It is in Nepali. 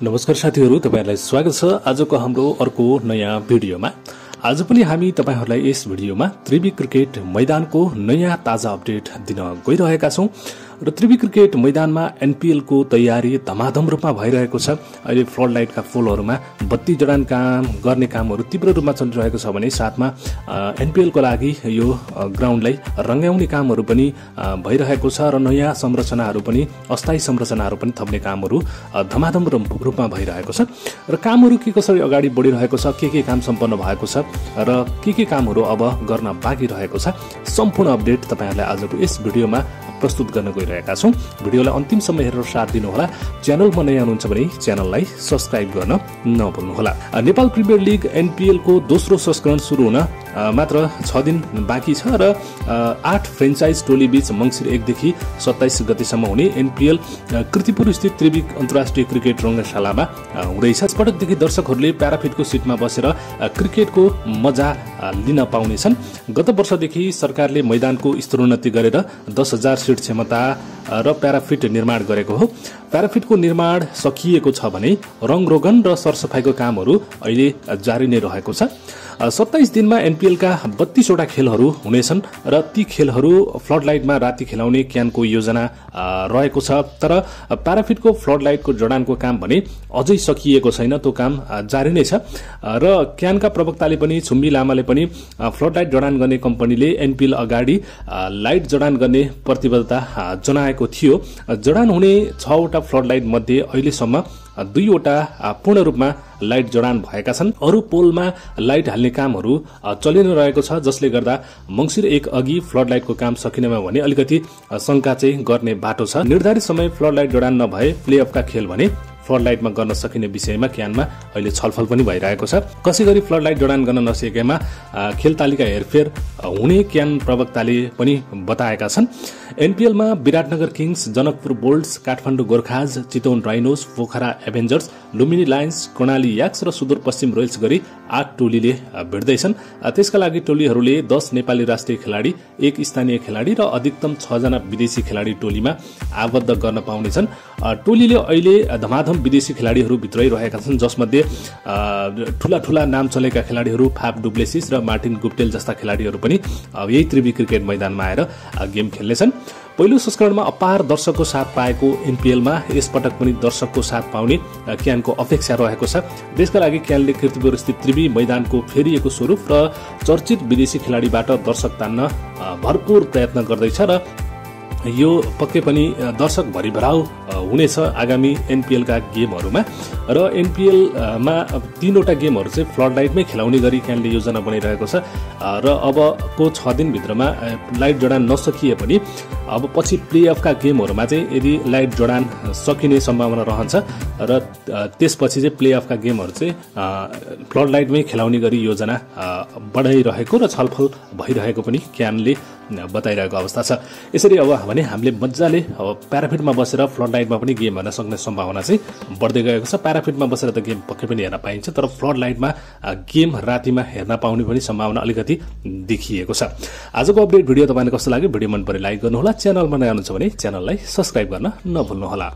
नमस्कार साथीहरू, तपाईहरुलाई स्वागत छ आजको हाम्रो अर्को नयाँ भिडियोमा। आज पनि हामी तपाईहरुलाई यस भिडियोमा त्रिवी क्रिकेट मैदानको नयाँ ताजा अपडेट दिन गइरहेका छौं र त्रिवी क्रिकेट मैदानमा एनपीएल को तयारी धमाधम रूपमा भइरहेको छ। अहिले फ्लड लाइटका पोलहरुमा बत्ती जडान काम गर्ने कामहरु तीव्र रूपमा चलिरहेको छ भने साथमा एनपीएल को लागि यो ग्राउन्डलाई रंगाउने कामहरु पनि भइरहेको छ र नयाँ संरचनाहरु पनि अस्थायी संरचनाहरु पनि थप्ने कामहरु धमाधम रूपमा भइरहेको छ र कामहरु के कसरी अगाडि बढिरहेको छ, के काम सम्पन्न भएको छ र के कामहरु अब गर्न बाँकी रहेको छ, सम्पूर्ण अपडेट तपाईहरुलाई आजको यस भिडियोमा प्रस्तुत गर्न गइरहेका छौं। भिडियोलाई अन्तिमसम्म हेरेर साथ दिनुहोला। च्यानलमा नयाँ हुनुहुन्छ भने च्यानललाई सब्स्क्राइब गर्न नभुल्नुहोला। नेपाल प्रिमियर लिग एनपीएल को दोस्रो संस्करण सुरु हुन मात्र 6 दिन बाँकी छ र 8 फ्रेन्चाइज टोली बीच मंसिर 1 देखि 27 गतेसम्म हुने एनपीएल कृतिपुर स्थित त्रिवी अन्तर्राष्ट्रिय क्रिकेट रंगशालामा हुँदैछ। यसपटकदेखि दर्शकहरूले प्याराफिटको सिटमा बसेर क्रिकेटको मजा लिन पाउनेछन्। गत वर्षदेखि सरकारले मैदानको स्तरोन्नति गरेर 10,000 सिट क्षमता र प्याराफिट निर्माण गरेको हो। प्याराफिटको निर्माण सकिएको छ भने रंगरोगन र सरसफाईको कामहरु अहिले जारी नै रहेको छ। 27 दिनमा एनपीएल का 32 वटा खेलहरु हुनेछन् र ती खेलहरु फ्लड लाइटमा राति खेलाउने क्यानको योजना रहेको छ। तर प्याराफिटको फ्लड लाइटको जडानको काम भने अझै सकिएको छैन, त्यो काम जारी नै छ र क्यानका प्रवक्ताले पनि छुम्बी लामाले पनि फ्लड लाइट जडान गर्ने कम्पनीले एनपीएल अगाडि लाइट जडान गर्ने प्रतिबद्धता जनाएको थियो। जडान हुने 6 वटा फ्लड लाइट मध्ये अहिलेसम्म 2 वटा पूर्ण रूपमा लाइट जडान भएका छन्। अरु पोलमा लाइट हाल्ने कामहरु चलिरहेको छ, जसले गर्दा मंसिर 1 अघि फ्लड लाइटको काम सकिनेमा भने अलिकति शंका चाहिँ गर्ने बाटो छ। निर्धारित समय फ्लड लाइट जडान नभए प्लेअफका खेल भने फ्लड लाइटमा गर्न सकिने विषयमा क्यानमा अहिले छलफल पनि भइरहेको छ। कसैगरी फ्लड लाइट जडान गर्न नसकेमा खेल तालिका हेरफेर हुने क्यान प्रवक्ताले पनि बताएका छन्। एनपीएलमा Biratnagar Kings, Janakpur Bolts, Kathmandu Gorkhas, Chitwan Rhinos, Pokhara Avengers, Lumbini Lions, Karnali Yaks र सुदूरपश्चिम रोयल्स गरी 8 टोलीले भिड्दैछन्। त्यसका लागि टोलीहरूले 10 नेपाली राष्ट्रिय खेलाडी, 1 स्थानीय खेलाडी र अधिकतम 6 जना विदेशी खेलाडी टोलीमा आबद्ध गर्न पाउनेछन्। टोलीले अहिले धमाधम विदेशी खेलाडीहरू भित्रै रहेका छन्, जसमध्ये ठूला नाम चलेका खेलाडीहरू फाफ डुप्लेसिस र मार्टिन गुप्टेल जस्ता खेलाडीहरू पनि यही त्रिवी क्रिकेट मैदानमा आएर गेम खेल्नेछन्। पहिलो संस्करणमा अपार दर्शकको साथ पाएको एनपीएलमा यसपटक पनि दर्शकको साथ पाउने क्यानको अपेक्षा रहेको छ। त्यसका लागि क्यानले कीर्तिपुर स्थित त्रिवी मैदानको फेरिएको स्वरूप र चर्चित विदेशी खेलाडीबाट दर्शक तान्न भरपूर प्रयत्न गर्दैछ र यो पक्कै पनि दर्शक भरिभराउ हुनेछ आगामी एनपीएल का गेमहरुमा। र एनपीएल मा 3 वटा गेमहरु चाहिँ फ्लड लाइटमै खेलाउने गरी क्यानले योजना बनाइरहेको छ र अबको 6 दिन भित्रमा लाइट जडान नसकिए पनि अब पछि प्लेअफ का गेमहरुमा चाहिँ यदि लाइट जडान सकिने सम्भावना रहन्छ र त्यसपछि चाहिँ प्लेअफ का गेमहरु चाहिँ फ्लड लाइटमै खेलाउने गरी योजना बढाइरहेको र छलफल भइरहेको पनि क्यानले बताइरहेको अवस्था छ। यसरी अब भने हामीले मज्जाले प्याराफिटमा बसेर फ्लड लाइटमा पनि गेम हेर्न सक्ने सम्भावना चाहिँ बढ्दै गएको छ। प्याराफिटमा बसेर त गेम पक्कै पनि हेर्न पाइन्छ, तर फ्लड लाइटमा गेम रातिमा हेर्न पाउने पनि सम्भावना अलिकति देखिएको छ। आजको अपडेट भिडियो तपाईलाई कस्तो लाग्यो? भिडियो मन परे लाइक गर्नुहोला। च्यानलमा नयाँ हुनुहुन्छ भने च्यानललाई सब्स्क्राइब गर्न नभुल्नुहोला।